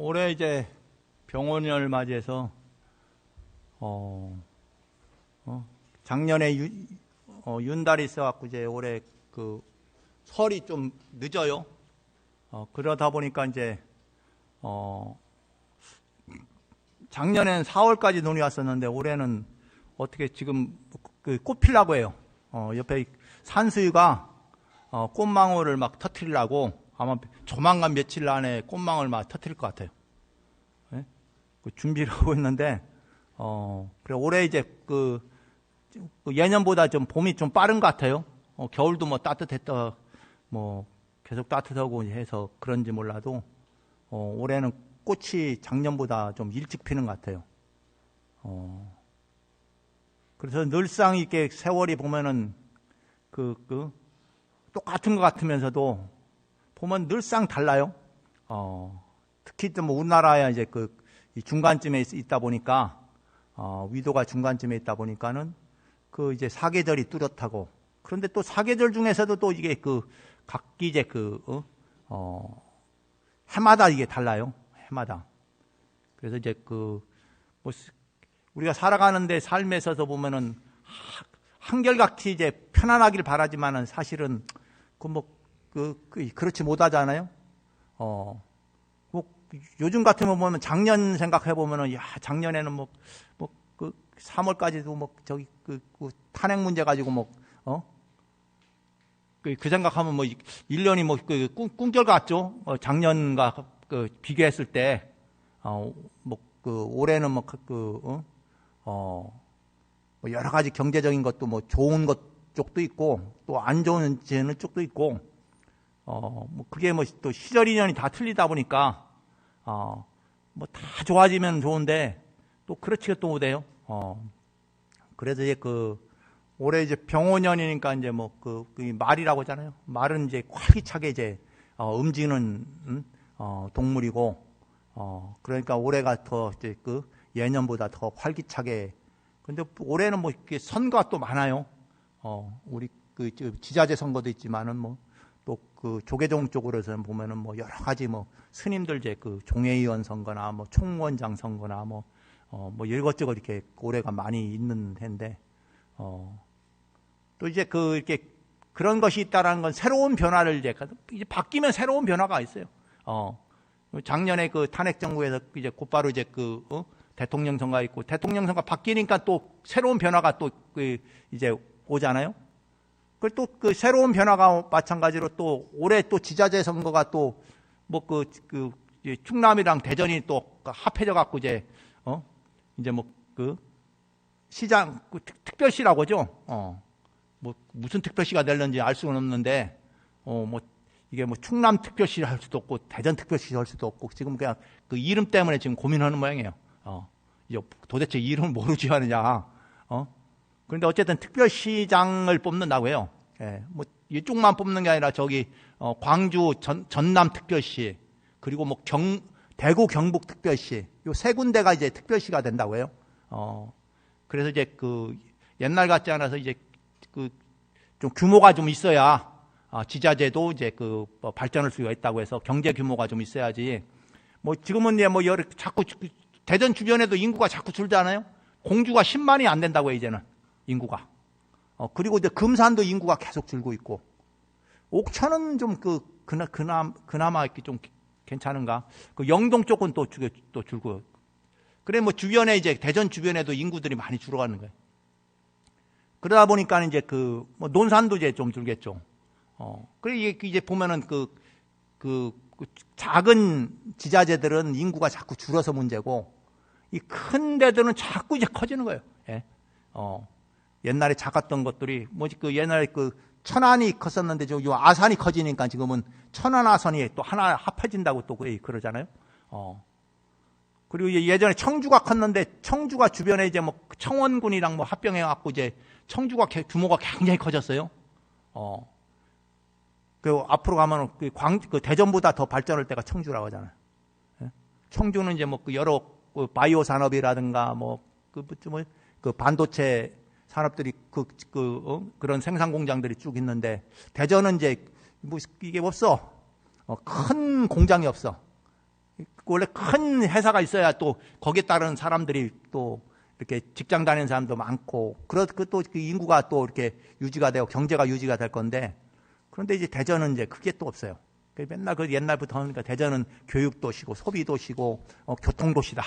올해 이제 병원을 맞이해서 작년에 윤달이 있어갖고 이제 올해 그 설이 좀 늦어요. 그러다 보니까 이제 작년엔 4월까지 눈이 왔었는데 올해는 어떻게 지금 그 꽃 피려고 해요. 옆에 산수유가 꽃망울을 막 터뜨리려고 아마 조만간 며칠 안에 꽃망울 막 터뜨릴 것 같아요. 네? 준비를 하고 있는데 그래 올해 이제 그 예년보다 좀 봄이 좀 빠른 것 같아요. 겨울도 뭐 따뜻했다 뭐 계속 따뜻하고 해서 그런지 몰라도 올해는 꽃이 작년보다 좀 일찍 피는 것 같아요. 그래서 늘상 이렇게 세월이 보면은 똑같은 것 같으면서도 보면 늘상 달라요. 특히 또 뭐 우리나라야 이제 이 중간쯤에 있다 보니까 위도가 중간쯤에 있다 보니까는 이제 사계절이 뚜렷하고 그런데 또 사계절 중에서도 또 이게 각기 이제 해마다 이게 달라요. 해마다. 그래서 이제 뭐 우리가 살아가는데 삶에 있어서 보면은 한결같이 이제 편안하길 바라지만은 사실은 그렇지 못하잖아요. 뭐 요즘 같으면 보면 작년 생각해 보면은 야 작년에는 3월까지도 탄핵 문제 가지고 그 생각하면 1년이 꿈결 같죠. 작년과 비교했을 때 올해는 여러 가지 경제적인 것도 좋은 것 쪽도 있고 또 안 좋은 쪽도 있고 그게 또 시절 인연이 다 틀리다 보니까 다 좋아지면 좋은데 또 그렇지가 또 못해요. 그래서 이제 올해 이제 병오년이니까 이제 말이라고 하잖아요. 말은 이제 활기차게 이제 움직이는 동물이고 그러니까 올해가 더 이제 예년보다 더 활기차게. 근데 올해는 이렇게 선거가 또 많아요. 우리 지자체 선거도 있지만은 또 조계종 쪽으로서는 보면은 여러 가지 스님들 이제 종회의원 선거나 총무원장 선거나 이것저것 이렇게 올해가 많이 있는 해인데 또 이제 이렇게 그런 것이 있다라는 건 새로운 변화를 이제 바뀌면 새로운 변화가 있어요. 작년에 탄핵 정부에서 이제 곧바로 이제 대통령 선거가 있고 대통령 선거 바뀌니까 또 새로운 변화가 또 이제 오잖아요. 또 새로운 변화가 마찬가지로 또 올해 또 지자체 선거가 또 충남이랑 대전이 또 합해져 갖고 이제 시장 특별시라고 하죠. 무슨 특별시가 될는지 알 수는 없는데 이게 충남 특별시 할 수도 없고 대전 특별시 할 수도 없고 지금 그냥 이름 때문에 지금 고민하는 모양이에요. 이제 도대체 이름을 뭐로 지어야 하느냐. 그런데 어쨌든 특별시장을 뽑는다고 해요. 예, 이쪽만 뽑는 게 아니라 저기 광주 전남 특별시 그리고 대구 경북 특별시 요 세 군데가 이제 특별시가 된다고 해요. 그래서 이제 옛날 같지 않아서 이제 좀 규모가 좀 있어야 지자체도 이제 발전할 수가 있다고 해서 경제 규모가 좀 있어야지. 지금은 이제 자꾸 대전 주변에도 인구가 자꾸 줄잖아요. 공주가 10만이 안 된다고 해요, 이제는 인구가. 그리고 이제 금산도 인구가 계속 줄고 있고 옥천은 좀 그나마 이렇게 좀 괜찮은가. 영동 쪽은 또 줄고. 그래 주변에 이제 대전 주변에도 인구들이 많이 줄어가는 거예요. 그러다 보니까 이제 논산도 이제 좀 줄겠죠. 그래 이제 보면은 작은 지자체들은 인구가 자꾸 줄어서 문제고 이 큰 데들은 자꾸 이제 커지는 거예요. 예. 옛날에 작았던 것들이 옛날에 천안이 컸었는데 요 아산이 커지니까 지금은 천안 아산이 또 하나 합해진다고 또 그러잖아요. 그리고 예전에 청주가 컸는데 청주가 주변에 이제 청원군이랑 합병해 갖고 이제 청주가 규모가 굉장히 커졌어요. 앞으로 가면 대전보다 더 발전할 때가 청주라고 하잖아요. 예? 청주는 이제 여러 바이오 산업이라든가 반도체 산업들이 그런 생산 공장들이 쭉 있는데 대전은 이제 이게 없어. 큰 공장이 없어. 원래 큰 회사가 있어야 또 거기에 따른 사람들이 또 이렇게 직장 다니는 사람도 많고, 또 그 인구가 또 이렇게 유지가 되고 경제가 유지가 될 건데, 그런데 이제 대전은 이제 그게 또 없어요. 맨날 그 옛날부터 하니까 대전은 교육도시고 소비도시고 교통도시다.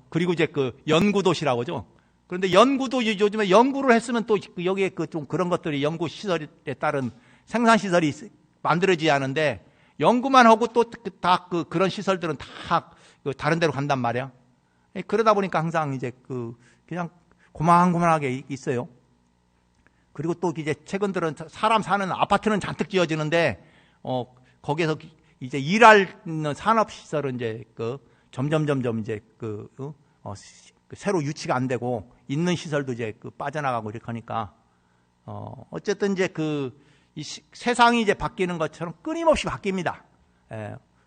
그리고 이제 그 연구도시라고 하죠. 그런데 연구도 요즘에 연구를 했으면 또 여기에 그 좀 그런 것들이 연구 시설에 따른 생산 시설이 만들어지지 않은데, 연구만 하고 또 다 그런 시설들은 다 다른 데로 간단 말이야. 그러다 보니까 항상 이제 그냥 고만고만하게 있어요. 그리고 또 이제 최근 들은 사람 사는 아파트는 잔뜩 지어지는데, 거기에서 이제 일하는 산업시설은 이제 점점 이제 새로 유치가 안 되고, 있는 시설도 이제 빠져나가고 이렇게 하니까, 어쨌든 이제 이 세상이 이제 바뀌는 것처럼 끊임없이 바뀝니다.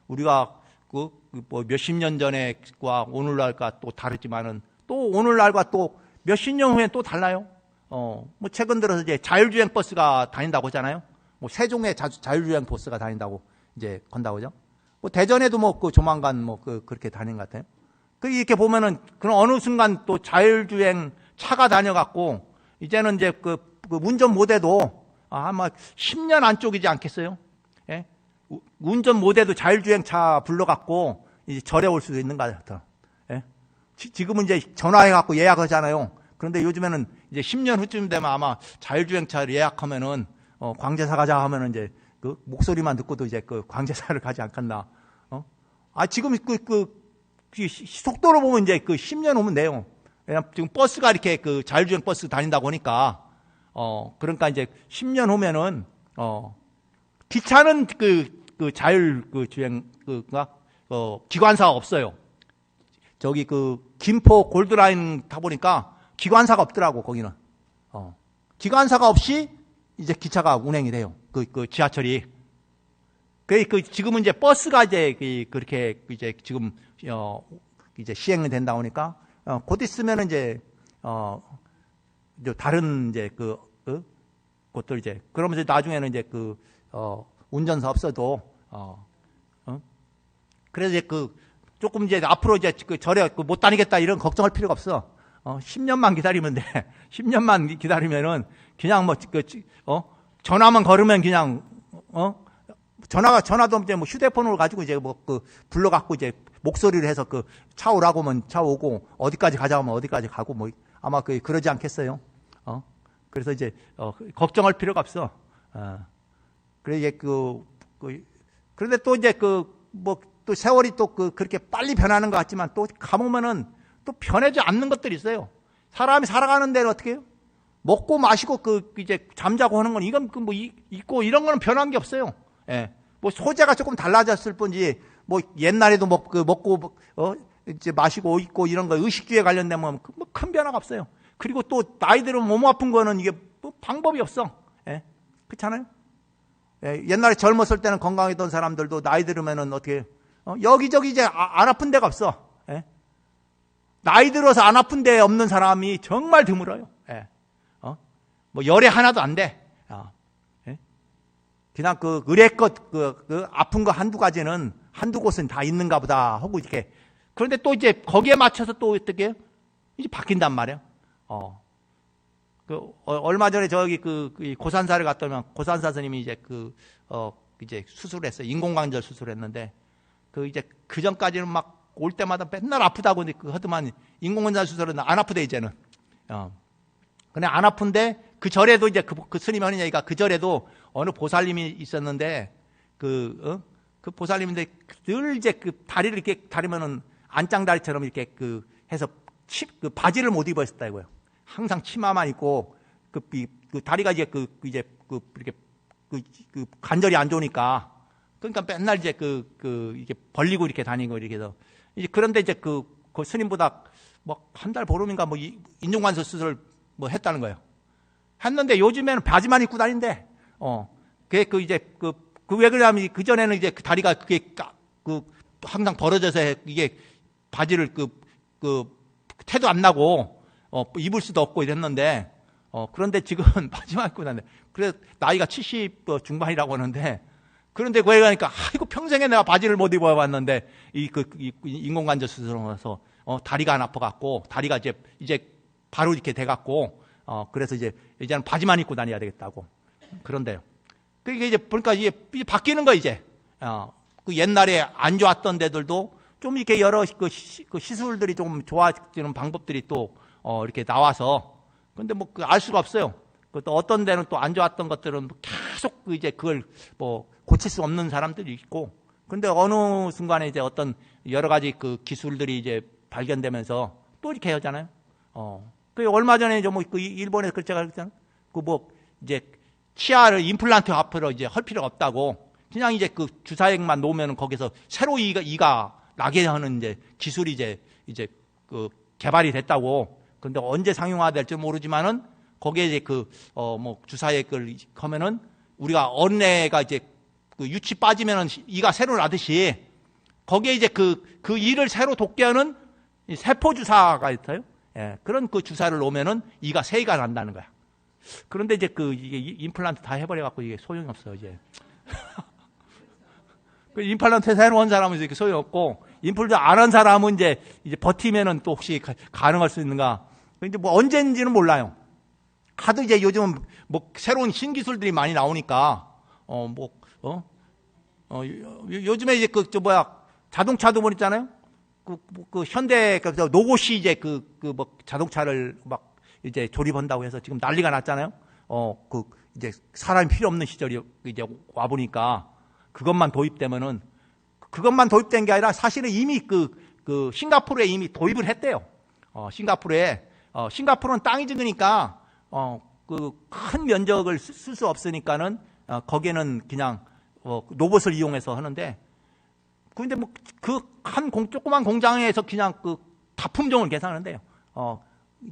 우리가 뭐 몇십 년 전에과 오늘날과 또 다르지만은, 또 오늘날과 또 몇십 년 후에 또 달라요. 뭐 최근 들어서 이제 자율주행 버스가 다닌다고 하잖아요. 뭐 세종에 자율주행 버스가 다닌다고 이제 건다고 하죠. 뭐 대전에도 뭐 조만간 뭐 그렇게 다니는 것 같아요. 이렇게 보면은 그런 어느 순간 또 자율주행 차가 다녀갖고, 이제는 이제 운전 못해도 아마 10년 안쪽이지 않겠어요? 예? 운전 못해도 자율주행차 불러갖고 이제 절에 올 수도 있는 것 같아요. 예? 지금은 이제 전화해갖고 예약하잖아요. 그런데 요즘에는 이제 10년 후쯤 되면 아마 자율주행차를 예약하면은, 광제사 가자 하면은 이제 목소리만 듣고도 이제 광제사를 가지 않겠나. 지금 속도로 보면 이제 10년 오면 돼요. 왜냐면 지금 버스가 이렇게 자율주행 버스 다닌다고 하니까, 그러니까 이제 10년 후면은, 기차는 자율주행, 기관사가 없어요. 저기 김포 골드라인 타보니까 기관사가 없더라고, 거기는. 기관사가 없이 이제 기차가 운행이 돼요. 지하철이. 지금은 이제 버스가 이제 그렇게 이제 지금, 이제 시행이 된다 보니까, 곧 있으면은 이제, 다른 이제 것들 이제, 그러면서 나중에는 이제 운전사 없어도, 그래서 이제 조금 이제 앞으로 이제 절에 못 다니겠다 이런 걱정할 필요가 없어. 10년만 기다리면 돼. 10년만 기다리면은 그냥 전화만 걸으면 그냥, 전화도 이제 뭐 휴대폰으로 가지고 이제 불러갖고 이제 목소리를 해서 차 오라고 하면 차 오고, 어디까지 가자 하면 어디까지 가고, 뭐 아마 그러지 않겠어요? 그래서 이제, 걱정할 필요가 없어. 그래, 이제 그런데 또 이제 또 세월이 또 그렇게 빨리 변하는 것 같지만, 또 가보면은 또 변하지 않는 것들이 있어요. 사람이 살아가는 데는 어떻게 해요? 먹고 마시고 이제 잠자고 하는 건, 이건 뭐 있고 이런 거는 변한 게 없어요. 예. 뭐 소재가 조금 달라졌을 뿐이지, 뭐 옛날에도 먹고, 이제 마시고 있고 이런 거 의식주에 관련되면 뭐 큰 변화가 없어요. 그리고 또 나이 들으면 몸 아픈 거는 이게 뭐 방법이 없어. 예. 그렇잖아요? 예. 옛날에 젊었을 때는 건강했던 사람들도 나이 들으면은 어떻게, 여기저기 이제 안 아픈 데가 없어. 예. 나이 들어서 안 아픈 데 없는 사람이 정말 드물어요. 예. 뭐 열에 하나도 안 돼. 예. 그냥 의례껏 아픈 거 한두 가지는 한두 곳은 다 있는가 보다 하고 이렇게. 그런데 또 이제 거기에 맞춰서 또 어떻게 이제 바뀐단 말이야. 얼마 전에 저기 고산사를 갔다 오면 고산사 스님이 이제 이제 수술했어요. 인공관절 수술했는데, 이제 그 전까지는 막 올 때마다 맨날 아프다고 하더만, 인공관절 수술은 안 아프대, 이제는. 근데 안 아픈데, 그 절에도 이제 그 스님이 하는 얘기가, 그 절에도 어느 보살님이 있었는데, 그 보살님인데 늘 이제 다리를 이렇게 다리면은 안짱다리처럼 이렇게 해서 바지를 못 입었다 이거예요. 항상 치마만 입고, 다리가 이제 이제 이렇게 관절이 안 좋으니까, 그러니까 맨날 이제 이게 벌리고 이렇게 다니고 이렇게 해서, 이제 그런데 이제 그 스님보다 뭐 한 달 보름인가 뭐 인중관절 수술을 뭐 했다는 거예요. 했는데 요즘에는 바지만 입고 다닌대. 그게 이제 왜 그러냐면, 그 전에는 이제 다리가 그게 항상 벌어져서 이게 바지를 태도 안 나고, 입을 수도 없고 이랬는데, 그런데 지금은 바지만 입고 다닌대. 그래서 나이가 70 중반이라고 하는데, 그런데 거기 가니까, 아이고, 평생에 내가 바지를 못 입어봤는데, 인공관절 수술하면서, 다리가 안 아파갖고, 다리가 이제 바로 이렇게 돼갖고, 그래서 이제는 바지만 입고 다녀야 되겠다고. 그런데요. 그게 이제 보니까 이게 바뀌는 거, 이제. 그 옛날에 안 좋았던 데들도 좀 이렇게 여러 그 시술들이 좀 좋아지는 방법들이 또, 이렇게 나와서, 근데 뭐, 알 수가 없어요. 또 어떤 데는 또 안 좋았던 것들은 계속 이제 그걸 뭐 고칠 수 없는 사람들이 있고, 근데 어느 순간에 이제 어떤 여러 가지 그 기술들이 이제 발견되면서 또 이렇게 하잖아요. 그 얼마 전에 뭐 그 일본에서 그랬잖아요. 그 뭐 이제 치아를 임플란트 앞으로 이제 할 필요가 없다고, 그냥 이제 그 주사액만 놓으면 거기서 새로 이가 나게 하는 이제 기술이 이제 그 개발이 됐다고. 근데 언제 상용화될지 모르지만은 거기에 이제 뭐 주사액을 하면은 우리가 어린애가 이제 그 유치 빠지면은 이가 새로 나듯이 거기에 이제 그 이를 새로 돋게 하는 세포 주사가 있어요. 예, 그런 그 주사를 놓으면은 이가 새 이가 난다는 거야. 그런데 이제 이게 임플란트 다 해버려갖고 이게 소용이 없어요, 이제. 그 임플란트 새로 한 사람은 이렇게 소용이 없고, 임플란트 안 한 사람은 이제 버티면은 또 혹시 가능할 수 있는가. 근데 뭐 언제인지는 몰라요. 하도 이제 요즘은 뭐 새로운 신기술들이 많이 나오니까, 요즘에 이제 자동차도 뭐 있잖아요? 그 현대, 노고시 이제 뭐 자동차를 막 이제 조립한다고 해서 지금 난리가 났잖아요? 이제 사람이 필요 없는 시절이 이제 와보니까 그것만 도입되면은, 그것만 도입된 게 아니라 사실은 이미 싱가포르에 이미 도입을 했대요. 싱가포르는 땅이 적으니까, 큰 면적을 쓸 수 없으니까는, 거기에는 그냥, 로봇을 이용해서 하는데, 근데 뭐, 조그만 공장에서 그냥 다 품종을 계산하는데요.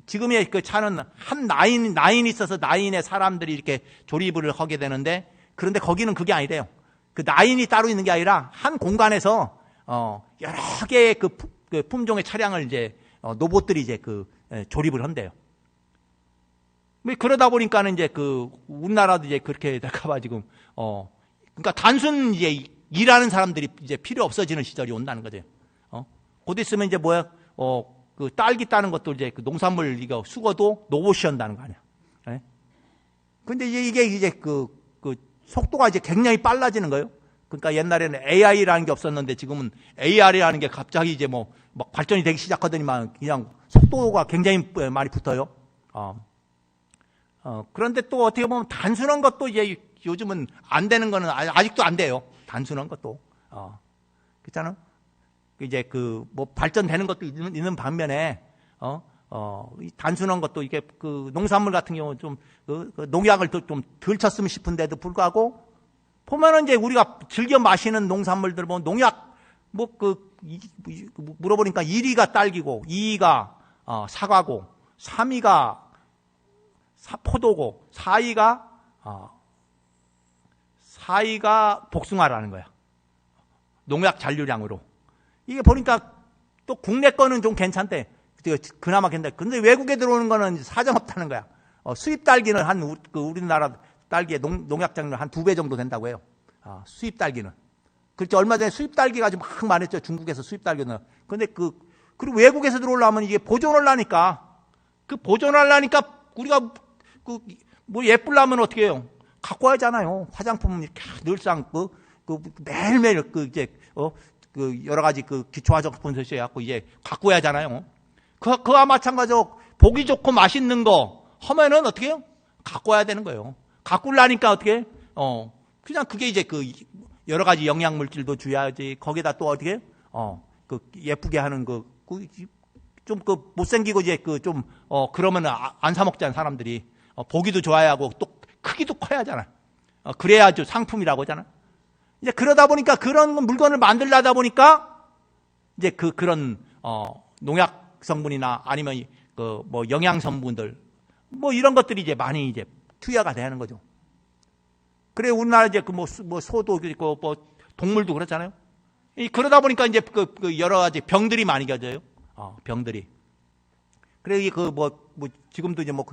지금의 그 차는 한 라인이 있어서 라인에 사람들이 이렇게 조립을 하게 되는데, 그런데 거기는 그게 아니래요. 그 라인이 따로 있는 게 아니라 한 공간에서, 여러 개의 그 품종의 차량을 이제, 로봇들이 이제 조립을 한대요. 그러다 보니까는 이제 우리나라도 이제 그렇게 될까봐 지금, 그러니까 단순 이제 일하는 사람들이 이제 필요 없어지는 시절이 온다는 거죠. 곧 있으면 이제 그 딸기 따는 것도 이제 그 농산물 이거 수거도 로봇이 한다는 거 아니야. 예? 근데 이게 이제 그 속도가 이제 굉장히 빨라지는 거예요. 그러니까 옛날에는 AI라는 게 없었는데 지금은 AR이라는 게 갑자기 이제 막 발전이 되기 시작하더니만 그냥 속도가 굉장히 많이 붙어요. 그런데 또 어떻게 보면 단순한 것도 이제 요즘은 안 되는 거는 아직도 안 돼요. 단순한 것도. 그렇잖아? 이제 뭐 발전되는 것도 있는 반면에, 단순한 것도 이게 농산물 같은 경우는 좀, 농약을 좀 덜 쳤으면 싶은데도 불구하고, 보면은 이제 우리가 즐겨 마시는 농산물들 보면 농약, 물어보니까 1위가 딸기고, 2위가, 사과고, 3위가 포도고, 4위가 복숭아라는 거야. 농약 잔류량으로. 이게 보니까 또 국내 거는 좀 괜찮대. 그나마 괜찮대. 근데 외국에 들어오는 거는 사정없다는 거야. 수입 딸기는 우리나라 딸기의 농약 잔류량 한 2배 정도 된다고 해요. 수입 딸기는. 그렇죠. 얼마 전에 수입 딸기가 좀 막 많았죠. 중국에서 수입 딸기는. 근데 그리고 외국에서 들어오려면 이게 보존하려니까, 우리가 뭐 예쁘려면 어떻게 해요? 갖고 와야잖아요. 화장품 이렇게 늘상 매일매일 여러 가지 기초 화장품 써갖고 이제 갖고 와야잖아요. 그와 마찬가지로 보기 좋고 맛있는 거 하면은 어떻게 해요? 갖고 와야 되는 거예요. 갖고 오려니까 어떻게 해요? 그냥 그게 이제 여러 가지 영양 물질도 줘야지. 거기다 또 어떻게 해요? 예쁘게 하는 좀 못생기고 이제 그러면 안 사 먹잖아요, 사람들이. 보기도 좋아야 하고 또 크기도 커야 하잖아. 그래야 좀 상품이라고 하잖아. 이제 그러다 보니까 그런 물건을 만들려다 보니까 이제 그런 농약 성분이나 아니면 뭐 영양 성분들 뭐 이런 것들이 이제 많이 이제 투여가 되는 거죠. 그래 우리나라 이제 뭐 소도 있고 뭐 동물도 그렇잖아요. 그러다 보니까 이제 여러 가지 병들이 많이 겨져요. 병들이. 그래 이게 지금도 이제 뭐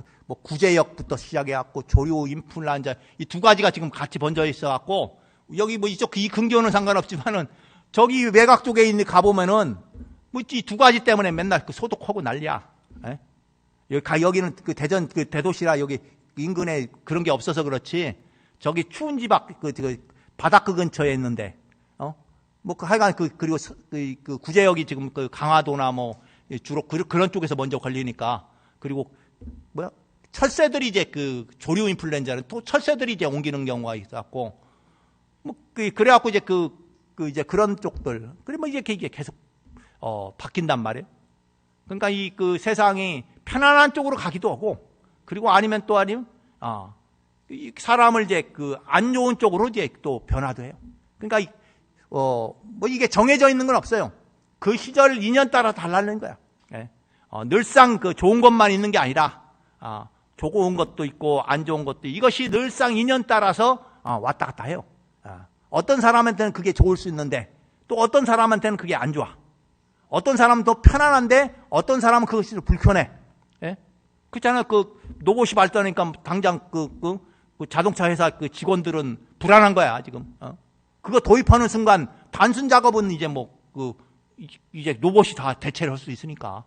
구제역부터 시작해갖고 조류, 인플루엔자 이 두 가지가 지금 같이 번져 있어갖고 여기 뭐 이쪽 이 근교는 상관없지만은 저기 외곽 쪽에 있는 가보면은 뭐 이 두 가지 때문에 맨날 그 소독하고 난리야. 예? 여기는 그 대전 그 대도시라 여기 인근에 그런 게 없어서 그렇지. 저기 추운 지방 그 바닷가 근처에 있는데 뭐 하여간 그리고 그 구제역이 지금 그 강화도나 뭐 주로 그런 쪽에서 먼저 걸리니까 그리고 뭐야 철새들이 이제 그 조류 인플루엔자는 또 철새들이 이제 옮기는 경우가 있었고 뭐 그래갖고 이제 이제 그런 쪽들 그러면 이제 이게 계속 바뀐단 말이에요. 그러니까 이 그 세상이 편안한 쪽으로 가기도 하고 그리고 아니면 이 사람을 이제 그 안 좋은 쪽으로 이제 또 변화도 해요. 그러니까 뭐 이게 정해져 있는 건 없어요. 그 시절 인연 따라 달라는 거야. 예. 늘상 그 좋은 것만 있는 게 아니라 좋은 것도 있고 안 좋은 것도 이것이 늘상 인연 따라서 왔다 갔다 해요. 어떤 사람한테는 그게 좋을 수 있는데 또 어떤 사람한테는 그게 안 좋아. 어떤 사람은 더 편안한데 어떤 사람은 그것이 불편해. 예? 그렇잖아요. 그 로봇이 발전하니까 당장 그 자동차 회사 그 직원들은 불안한 거야 지금. 그거 도입하는 순간 단순 작업은 이제 이제 로봇이 다 대체를 할 수 있으니까.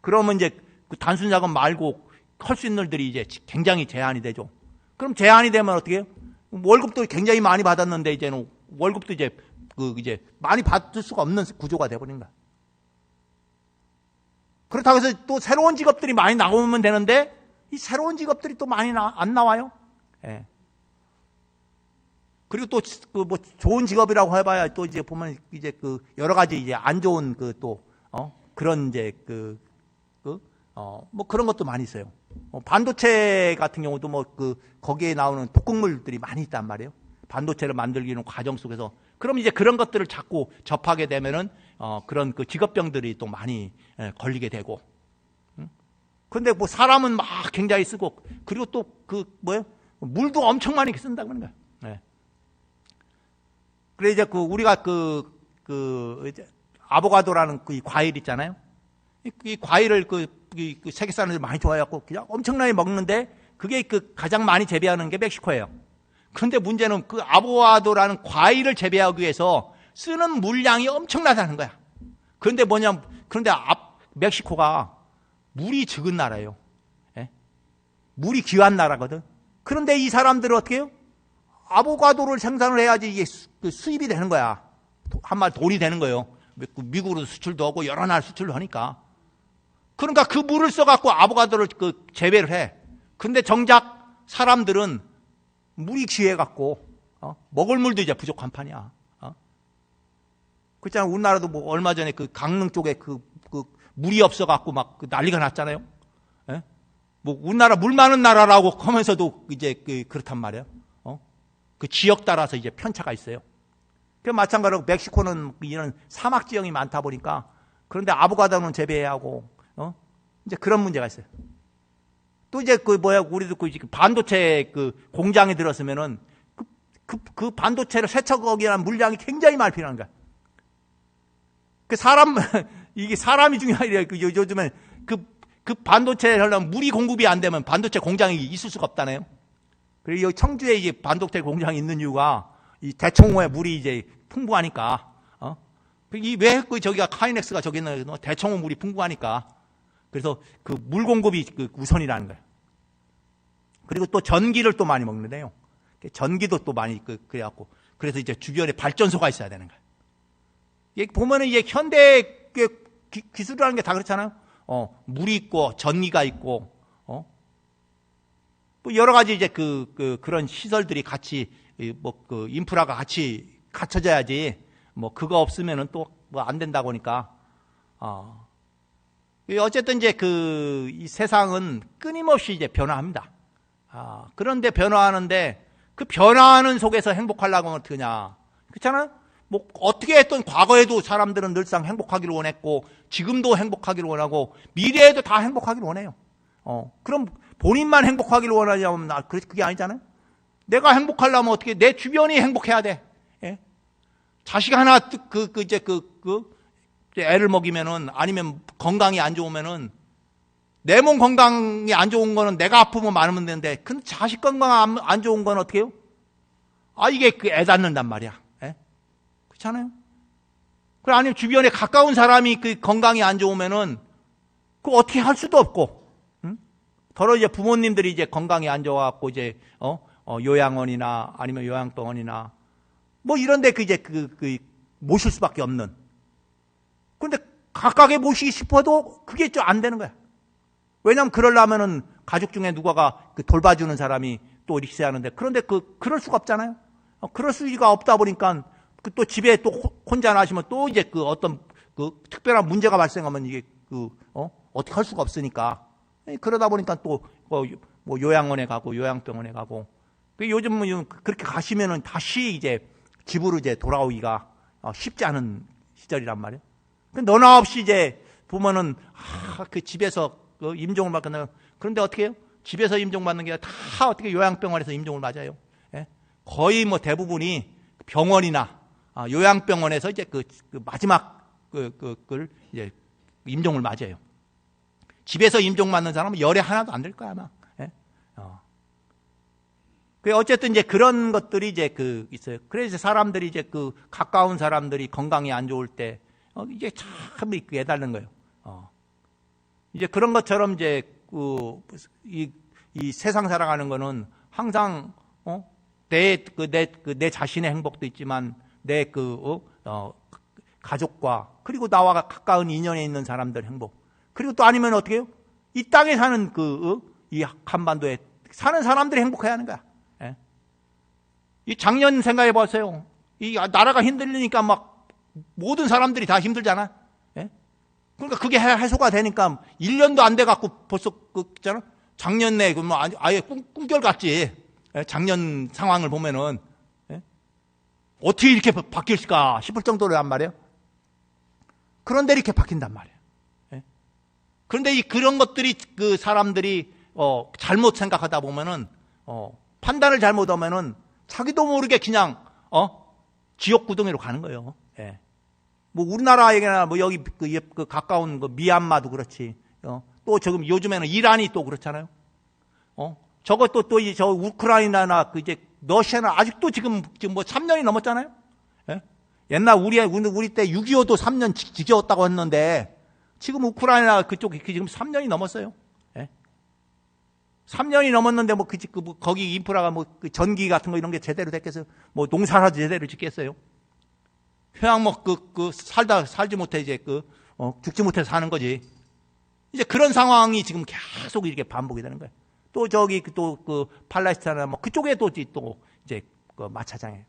그러면 이제 그 단순 작업 말고 할 수 있는 일들이 이제 굉장히 제한이 되죠. 그럼 제한이 되면 어떻게 해요? 월급도 굉장히 많이 받았는데 이제는 월급도 이제 많이 받을 수가 없는 구조가 돼버린 거야. 그렇다고 해서 또 새로운 직업들이 많이 나오면 되는데 이 새로운 직업들이 또 많이 안 나와요. 예. 그리고 또 뭐 좋은 직업이라고 해봐야 또 이제 보면 이제 여러 가지 이제 안 좋은 그런 이제 뭐 그런 것도 많이 있어요. 반도체 같은 경우도 거기에 나오는 독극물들이 많이 있단 말이에요. 반도체를 만들기는 과정 속에서. 그럼 이제 그런 것들을 자꾸 접하게 되면은, 그런 직업병들이 또 많이 걸리게 되고. 근데 뭐 사람은 막 굉장히 쓰고, 그리고 또 물도 엄청 많이 쓴다고 그러는 거야. 네. 그래 이제 우리가 이제 아보가도라는 이 과일 있잖아요. 이 과일을 세계 사람들이 많이 좋아해갖고 그냥 엄청나게 먹는데 그게 가장 많이 재배하는 게 멕시코예요. 그런데 문제는 그 아보가도라는 과일을 재배하기 위해서 쓰는 물량이 엄청나다는 거야. 그런데 멕시코가 물이 적은 나라예요. 예? 물이 귀한 나라거든. 그런데 이 사람들은 어떻게 해요? 아보가도를 생산을 해야지 이게 수입이 되는 거야. 한말 돈이 되는 거예요. 미국으로 수출도 하고 여러 나라 수출도 하니까. 그러니까 그 물을 써갖고 아보가도를 재배를 해. 근데 정작 사람들은 물이 귀해갖고 먹을 물도 이제 부족한 판이야. 그렇잖아. 우리나라도 뭐 얼마 전에 강릉 쪽에 물이 없어갖고 막 난리가 났잖아요. 예? 뭐 우리나라 물 많은 나라라고 하면서도 이제 그렇단 말이에요. 그 지역 따라서 이제 편차가 있어요. 그 마찬가지로 멕시코는 이런 사막 지형이 많다 보니까 그런데 아보가도는 재배해야 하고 이제 그런 문제가 있어요. 또 이제 우리도 반도체 공장에 들었으면은 그 반도체를 세척하기 위한 물량이 굉장히 많이 필요한 거야. 이게 사람이 중요해. 요즘에 그 반도체를 하려면 물이 공급이 안 되면 반도체 공장이 있을 수가 없다네요. 그리고 여기 청주에 이제 반도체 공장이 있는 이유가 이 대청호에 물이 이제 풍부하니까, 왜 저기가 카이넥스가 저기 있는 대청호 물이 풍부하니까. 그래서 물 공급이 우선이라는 거예요. 그리고 또 전기를 또 많이 먹는데요. 전기도 또 많이 그래갖고. 그래서 이제 주변에 발전소가 있어야 되는 거예요. 이게 보면은 이게 현대 기술이라는 게 다 그렇잖아요. 물이 있고, 전기가 있고, 뭐 여러 가지 이제 그런 시설들이 같이, 인프라가 같이 갖춰져야지, 그거 없으면은 또 안 된다고 하니까, 어쨌든 이제 이 세상은 끊임없이 이제 변화합니다. 그런데 변화하는데 그 변화하는 속에서 행복하려고 하면 어떻게 하냐. 그렇잖아요? 뭐 어떻게 했던 과거에도 사람들은 늘상 행복하기를 원했고 지금도 행복하기를 원하고 미래에도 다 행복하기를 원해요. 그럼 본인만 행복하기를 원하냐면 그게 아니잖아요. 내가 행복하려면 어떻게 내 주변이 행복해야 돼. 예? 자식 하나 애를 먹이면은 아니면 건강이 안 좋으면은 내 몸 건강이 안 좋은 거는 내가 아프면 많으면 되는데 근데 자식 건강 안 좋은 건 어떻게 해요? 이게 그 애닿는단 말이야. 예? 그렇잖아요? 그래, 아니면 주변에 가까운 사람이 그 건강이 안 좋으면은, 그 어떻게 할 수도 없고, 응? 더러 이제 부모님들이 이제 건강이 안 좋아갖고, 이제, 요양원이나 아니면 요양병원이나, 뭐 이런데 모실 수밖에 없는. 근데 각각에 모시기 싶어도 그게 좀 안 되는 거야. 왜냐면 그러려면은 가족 중에 누가가 그 돌봐주는 사람이 또 있어야 하는데, 그런데 그럴 수가 없잖아요. 그럴 수가 없다 보니까, 또 집에 또 혼자 나시면 또 이제 어떤 특별한 문제가 발생하면 이게 어떻게 할 수가 없으니까. 그러다 보니까 또 뭐 요양원에 가고 요양병원에 가고. 요즘은 그렇게 가시면은 다시 이제 집으로 이제 돌아오기가 쉽지 않은 시절이란 말이에요. 너나 없이 이제 보면은 그 집에서 임종을 받거나. 그런데 어떻게 해요? 집에서 임종받는 게 다 어떻게 요양병원에서 임종을 맞아요. 예? 거의 뭐 대부분이 병원이나 요양병원에서 이제 그 마지막 걸 이제 임종을 맞아요. 집에서 임종 맞는 사람은 열에 하나도 안 될 거야 아마. 예? 어쨌든 이제 그런 것들이 이제 있어요. 그래서 사람들이 이제 가까운 사람들이 건강이 안 좋을 때 이게 참 애달는 거예요. 이제 그런 것처럼 이제 이 세상 살아가는 거는 항상 내 자신의 행복도 있지만 내 가족과 그리고 나와 가까운 인연에 있는 사람들 행복, 그리고 또 아니면 어떻게 해요? 이 땅에 사는 이 한반도에 사는 사람들이 행복해야 하는 거야. 예? 이 작년 생각해 보세요. 이 나라가 힘들리니까 막 모든 사람들이 다 힘들잖아. 예? 그러니까 그게 해소가 되니까 1년도 안 돼 갖고 벌써 있잖아. 작년에 뭐 아예 꿈결 같지. 예? 작년 상황을 보면은 예? 어떻게 이렇게 바뀔까 싶을 정도란 말이에요. 그런데 이렇게 바뀐단 말이에요. 예? 그런데 그런 것들이 사람들이 잘못 생각하다 보면은 판단을 잘못하면은 자기도 모르게 그냥 지옥 구덩이로 가는 거예요. 예. 뭐 우리나라 얘기나 뭐 여기 가까운 미얀마도 그렇지. 또 지금 요즘에는 이란이 또 그렇잖아요. 저것도 또 저 우크라이나나 이제 러시아는 아직도 지금 뭐 3년이 넘었잖아요. 예? 옛날 우리 때 6.25도 3년 지겨웠다고 했는데 지금 우크라이나 그쪽 지금 3년이 넘었어요. 예? 3년이 넘었는데 뭐 거기 인프라가 뭐 전기 같은 거 이런 게 제대로 됐겠어요? 뭐 농사라도 제대로 짓겠어요? 그냥 뭐 살지 못해 이제 죽지 못해 사는 거지. 이제 그런 상황이 지금 계속 이렇게 반복이 되는 거예요. 또 저기 팔레스타인이나 뭐 그쪽에 또 이제 마차장이에요.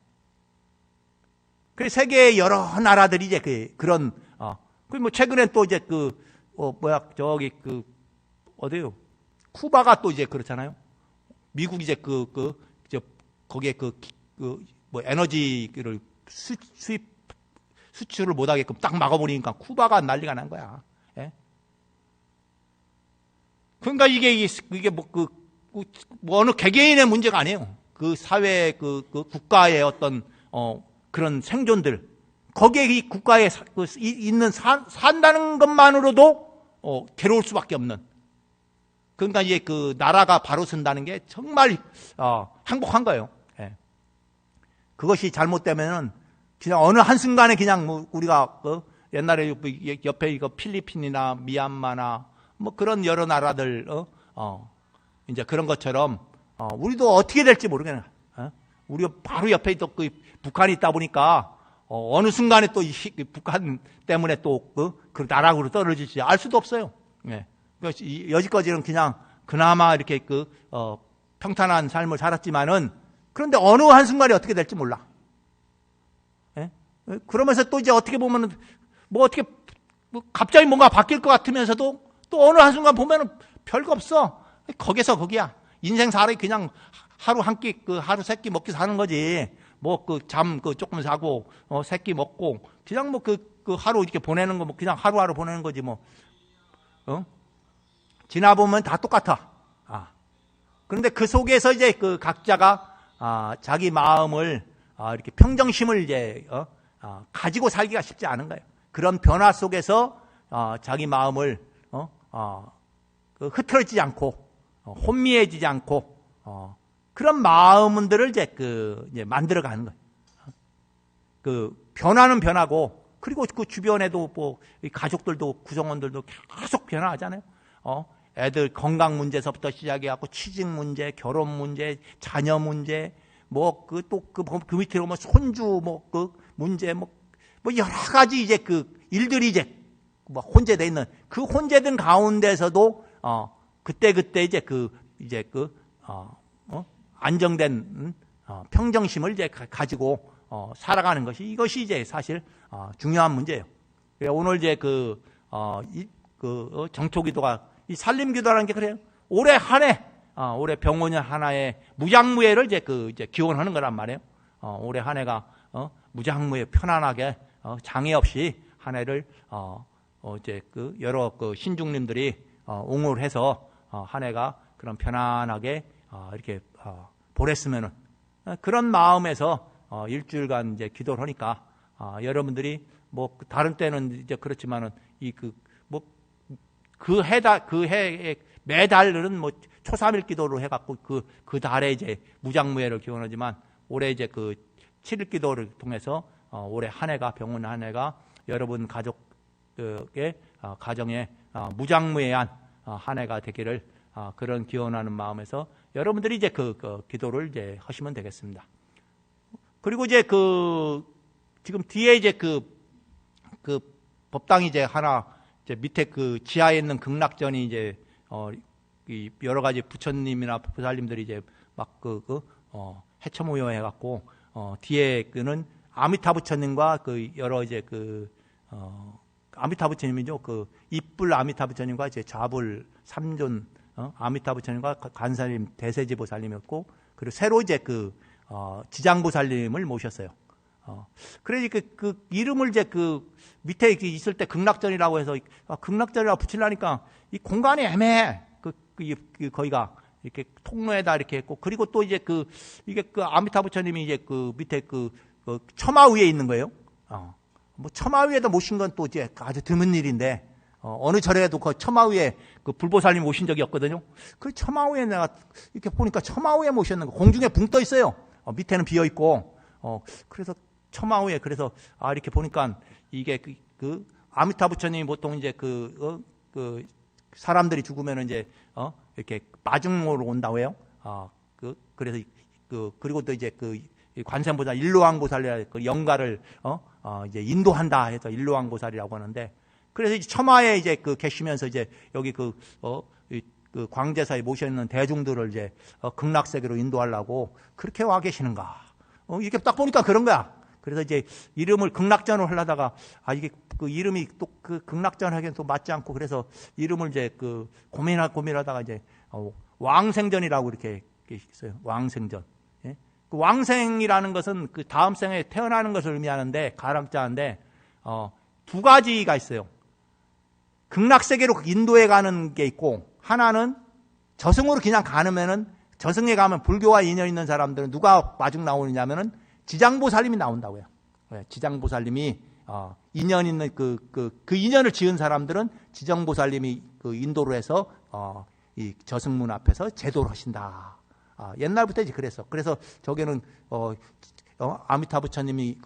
그래서 세계의 여러 나라들이 이제 그런 뭐 최근에 또 이제 저기 어디요? 쿠바가 또 이제 그렇잖아요. 미국이 이제 거기에 뭐 에너지를 수출을 못하게끔 딱 막아버리니까 쿠바가 난리가 난 거야. 예? 그러니까 이게 뭐 어느 개개인의 문제가 아니에요. 그 사회, 국가의 어떤, 그런 생존들. 거기에 이 국가에 산다는 것만으로도, 괴로울 수밖에 없는. 그러니까 이제 나라가 바로 선다는 게 정말, 행복한 거예요. 예. 그것이 잘못되면은 그냥 어느 한순간에 그냥 뭐 우리가, 옛날에 옆에 필리핀이나 미얀마나 뭐 그런 여러 나라들 이제 그런 것처럼 우리도 어떻게 될지 모르겠네. 우리가 바로 옆에 또 북한이 있다 보니까 어느 순간에 또 북한 때문에 또 그 나락으로 떨어질지 알 수도 없어요. 예. 여지까지는 그냥 그나마 이렇게 평탄한 삶을 살았지만은 그런데 어느 한 순간에 어떻게 될지 몰라. 예? 그러면서 또 이제 어떻게 보면은 뭐 어떻게 갑자기 뭔가 바뀔 것 같으면서도 또 어느 한순간 보면은 별거 없어. 거기서 거기야. 인생 살이 그냥 하루 한 끼, 하루 세 끼 먹기 사는 거지. 뭐 잠 조금 자고, 세 끼 먹고, 그냥 뭐 하루 이렇게 보내는 거, 뭐 그냥 하루하루 보내는 거지 뭐. 지나보면 다 똑같아. 그런데 그 속에서 이제 각자가, 자기 마음을, 이렇게 평정심을 이제, 가지고 살기가 쉽지 않은 거예요. 그런 변화 속에서, 자기 마음을, 흐트러지지 않고, 혼미해지지 않고, 그런 마음들을 이제 만들어가는 거예요. 변화는 변하고, 그리고 그 주변에도 뭐, 가족들도, 구성원들도 계속 변화하잖아요. 애들 건강 문제서부터 시작해갖고, 취직 문제, 결혼 문제, 자녀 문제, 뭐, 그 밑에 오면 손주, 문제, 여러 가지 이제 일들이 이제, 혼재되어 있는, 그 혼재된 가운데서도, 그때 이제 안정된, 평정심을 이제 가지고, 살아가는 것이, 이것이 이제 사실, 중요한 문제예요. 오늘 이제 정초기도가, 이 살림기도라는 게 그래요. 올해 한 해, 올해 병원년 하나에 무장무예를 이제 기원하는 거란 말이에요. 올해 한 해가, 무장무예 편안하게, 장애 없이 한 해를, 이제 여러 신중님들이, 옹호를 해서, 한 해가 그런 편안하게, 이렇게, 보냈으면은, 그런 마음에서, 일주일간 이제 기도를 하니까, 여러분들이 다른 때는 이제 그렇지만은, 그 해에 매달은 초삼일 기도로 해갖고 그 달에 이제 무장무예를 기원하지만, 올해 이제 7일 기도를 통해서, 올해 한 해가, 병원 한 해가 여러분 가족의, 가정에, 무장무예한, 한 해가 되기를, 그런 기원하는 마음에서 여러분들이 이제 기도를 이제 하시면 되겠습니다. 그리고 이제 지금 뒤에 이제 법당이 이제 하나, 이제 밑에 지하에 있는 극락전이 이제, 이 여러 가지 부처님이나 보살님들이 이제 막 해처 모여 해갖고, 뒤에 아미타 부처님과 여러 이제 아미타 부처님이죠. 입불 아미타 부처님과 이제 좌불 삼존, 아미타 부처님과 간사님 대세지 보살님이었고, 그리고 새로 이제 지장보살님을 모셨어요. 그래서 그 이름을 이제 밑에 있을 때 극락전이라고 해서, 극락전이라고 붙이려니까 이 공간이 애매해. 거기가 이렇게 통로에다 이렇게 했고, 그리고 또 이제 이게 아미타 부처님이 이제 밑에 처마 위에 있는 거예요. 처마 위에다 모신 건 또 이제 아주 드문 일인데, 어느 절에도 처마 위에 불보살님 모신 적이 없거든요. 그 처마 위에 내가 이렇게 보니까 처마 위에 모셨는 거, 공중에 붕 떠 있어요. 밑에는 비어 있고, 그래서 처마 위에, 그래서 이렇게 보니까 이게 아미타 부처님이 보통 이제 사람들이 죽으면은 이제 이렇게 마중으로 온다고 해요. 그래서 그리고 또 이제 관세음보살 일로왕보살이라 영가를 이제 인도한다 해서 일로왕보살이라고 하는데, 그래서 이제 처마에 이제 계시면서 이제 여기 광제사에 모셔 있는 대중들을 이제 극락세계로 인도하려고 그렇게 와 계시는가. 이렇게 딱 보니까 그런 거야. 그래서 이제 이름을 극락전을 하려다가, 이게 이름이 또 극락전 하기엔 또 맞지 않고, 그래서 이름을 이제 고민하다가 이제 왕생전이라고 이렇게 있어요. 왕생전. 예? 왕생이라는 것은 다음 생에 태어나는 것을 의미하는데, 가람자인데, 두 가지가 있어요. 극락세계로 인도에 가는 게 있고, 하나는 저승으로 그냥 가면은, 저승에 가면 불교와 인연 있는 사람들은 누가 마중 나오느냐면은 지장보살님이 나온다고요. 지장보살님이 인연 있는 그 인연을 지은 사람들은 지장보살님이 인도로 해서 이 저승문 앞에서 제도를 하신다. 옛날부터 이제 그랬어. 그래서 저기는 아미타 부처님이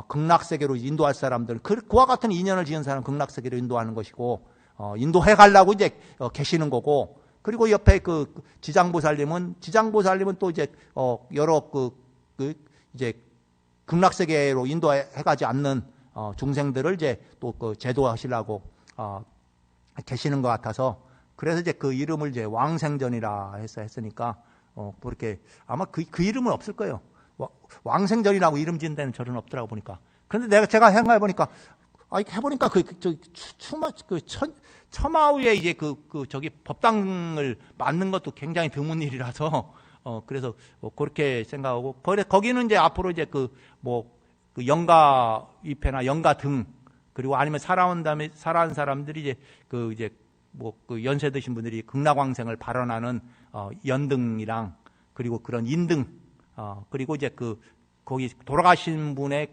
극락세계로 인도할 사람들, 그와 같은 인연을 지은 사람 극락세계로 인도하는 것이고, 인도해 가려고 이제 계시는 거고, 그리고 옆에 지장보살님은 또 이제 여러 이제 극락세계로 인도해 가지 않는 중생들을 이제 또 제도하시려고 계시는 것 같아서, 그래서 이제 그 이름을 이제 왕생전이라 했으니까 그렇게 아마 그 이름은 없을 거예요. 왕생전이라고 이름 지은 데는 절은 없더라고 보니까. 그런데 제가 생각해 보니까, 해보니까 처마 위에 이제 저기 법당을 만든 것도 굉장히 드문 일이라서, 그래서 그렇게 생각하고, 거기는 이제 앞으로 이제 영가 위패나 영가 등, 그리고 아니면 살아온 사람들이 이제 연세 드신 분들이 극락왕생을 발언하는 연등이랑, 그리고 그런 인등, 그리고 이제 거기 돌아가신 분의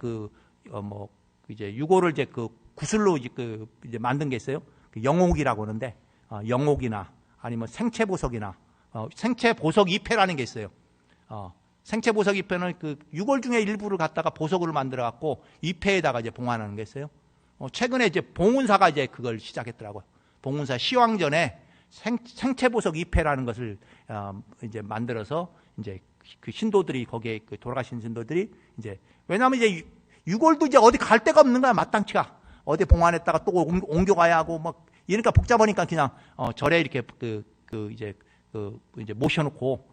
이제 유고를 이제 구슬로 이제 만든 게 있어요. 영옥이라고 하는데, 영옥이나 아니면 생체보석이나, 생체보석 입회라는 게 있어요. 생체 보석 잎회는 그 유골 중에 일부를 갖다가 보석으로 만들어 갖고 잎회에다가 이제 봉하는 게 있어요. 최근에 이제 봉은사가 이제 그걸 시작했더라고요. 봉은사 시황전에 생체 보석 잎회라는 것을 이제 만들어서 이제 그 신도들이 거기에 그 돌아가신 신도들이 이제 왜냐하면 이제 유골도 이제 어디 갈 데가 없는 거야. 마땅치가 어디 봉안했다가 또 옮겨가야 하고 막 이러니까 복잡하니까 그냥 절에 이렇게 이제 모셔놓고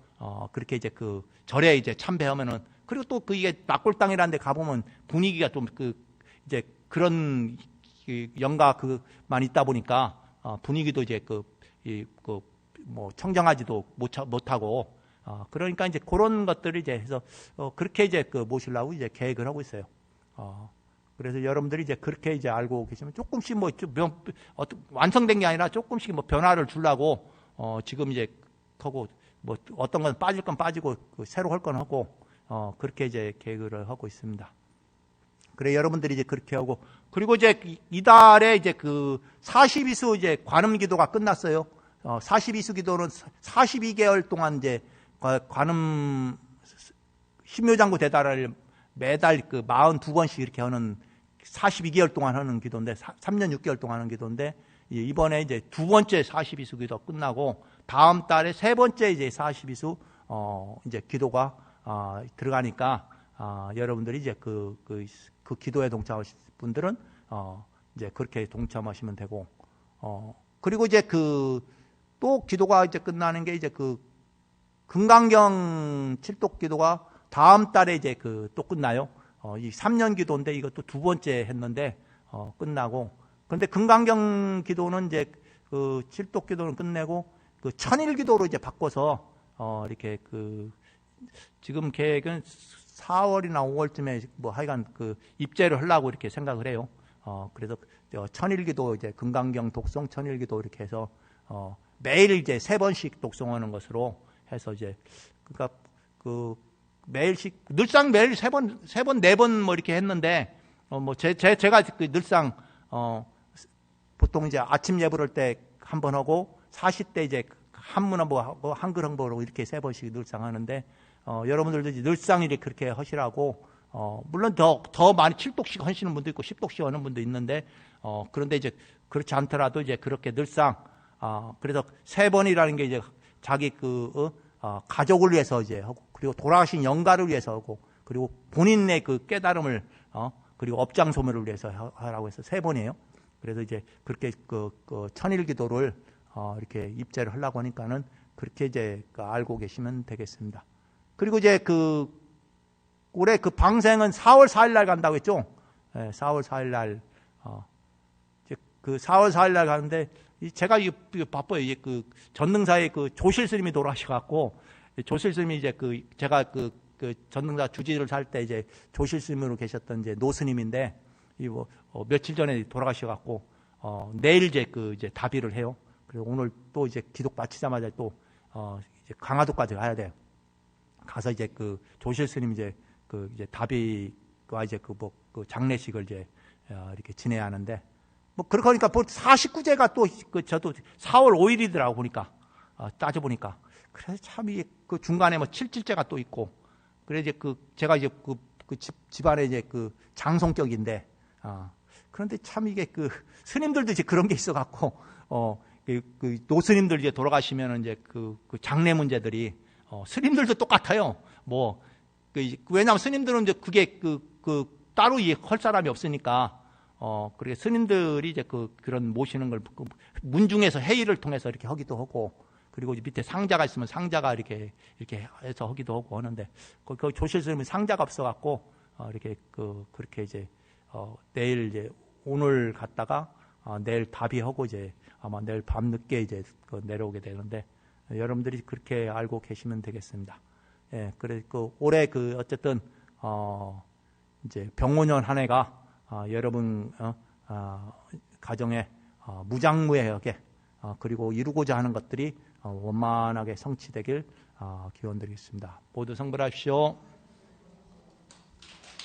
그렇게 이제 그 절에 이제 참배하면은 그리고 또 그 이게 낙골당이라는 데 가보면 분위기가 좀 이제 그런 영가 그만 있다 보니까 분위기도 이제 뭐 청정하지도 못하고 그러니까 이제 그런 것들을 이제 해서 그렇게 이제 모시려고 이제 계획을 하고 있어요. 그래서 여러분들이 이제 그렇게 이제 알고 계시면 조금씩 뭐 완성된 게 아니라 조금씩 뭐 변화를 주려고 지금 이제 하고 뭐 어떤 건 빠질 건 빠지고 새로 할 건 하고 그렇게 이제 계획을 하고 있습니다. 그래 여러분들이 이제 그렇게 하고 그리고 이제 이달에 이제 그 42수 이제 관음 기도가 끝났어요. 42수 기도는 42개월 동안 이제 관음 신묘장구 대달을 매달 그 42번씩 이렇게 하는 42개월 동안 하는 기도인데 3년 6개월 동안 하는 기도인데 이번에 이제 두 번째 42수 기도 끝나고 다음 달에 세 번째 이제 42수 이제 기도가 들어가니까 여러분들이 이제 그 기도에 동참하실 분들은 이제 그렇게 동참하시면 되고 그리고 이제 또 기도가 이제 끝나는 게 이제 금강경 칠독 기도가 다음 달에 이제 또 끝나요. 이 3년 기도인데 이것도 두 번째 했는데 끝나고 그런데 금강경 기도는 이제 칠독 기도는 끝내고 천일 기도로 이제 바꿔서 이렇게 지금 계획은 4월이나 5월쯤에 뭐 하여간 입제를 하려고 이렇게 생각을 해요. 그래서 천일 기도 이제 금강경 독송 천일 기도 이렇게 해서 매일 이제 3번씩 독송하는 것으로 해서 이제 그러니까 매일씩 늘상 매일 3번 4번 뭐 이렇게 했는데 뭐 제가 늘상 보통 이제 아침 예불할 때 한 번 하고 40대 이제 한문 한번 한글 홍보로 이렇게 3번씩 늘상 하는데 여러분들도 이제 늘상 이렇게 그렇게 하시라고 물론 더 많이 7독씩 하시는 분도 있고 10독씩 하는 분도 있는데 그런데 이제 그렇지 않더라도 이제 그렇게 늘상 그래서 3번이라는 게 이제 자기 가족을 위해서 이제 하고 그리고 돌아가신 영가를 위해서 하고 그리고 본인의 깨달음을 그리고 업장 소멸을 위해서 하라고 해서 3번이에요. 그래서 이제 그렇게 천일 기도를 이렇게 입제를 하려고 하니까는 그렇게 이제 알고 계시면 되겠습니다. 그리고 이제 올해 방생은 4월 4일 날 간다고 했죠. 네, 4월 4일 날 이제 4월 4일 날 가는데 제가 바빠요. 이제 전능사의 조실 스님이 돌아가셔갖고 조실 스님이 이제 제가 전능사 주지를 살 때 이제 조실 스님으로 계셨던 이제 노스님인데 며칠 전에 돌아가셔갖고 내일 이제 이제 답의를 해요. 그리고 오늘 또 이제 기독 마치자마자 또 이제 강화도까지 가야 돼요. 가서 이제 조실 스님 이제 이제 답의와 이제 장례식을 이제 이렇게 지내야 하는데 뭐 그렇게 하니까 49제가 또 저도 4월 5일이더라고 보니까 따져보니까 그래서 참 중간에 뭐 7제가 또 있고 그래 이제 제가 이제 집안에 이제 장성격인데 그런데 참 이게 스님들도 이제 그런 게 있어갖고 노스님들 이제 돌아가시면은 이제 장례 문제들이 스님들도 똑같아요. 뭐 왜냐하면 스님들은 이제 그게 따로 할 사람이 없으니까 그렇게 스님들이 이제 그런 모시는 걸 문중에서 회의를 통해서 이렇게 하기도 하고 그리고 밑에 상자가 있으면 상자가 이렇게 해서 하기도 하고 하는데 거기 조실 스님은 상자가 없어갖고 이렇게 그렇게 이제 내일 이제 오늘 갔다가 내일 답의하고 이제 아마 내일 밤 늦게 이제 내려오게 되는데 여러분들이 그렇게 알고 계시면 되겠습니다. 예, 그래 올해 어쨌든 이제 병오년 한 해가 여러분 가정에 무장무예하게 그리고 이루고자 하는 것들이 원만하게 성취되길 기원드리겠습니다. 모두 성불하십시오.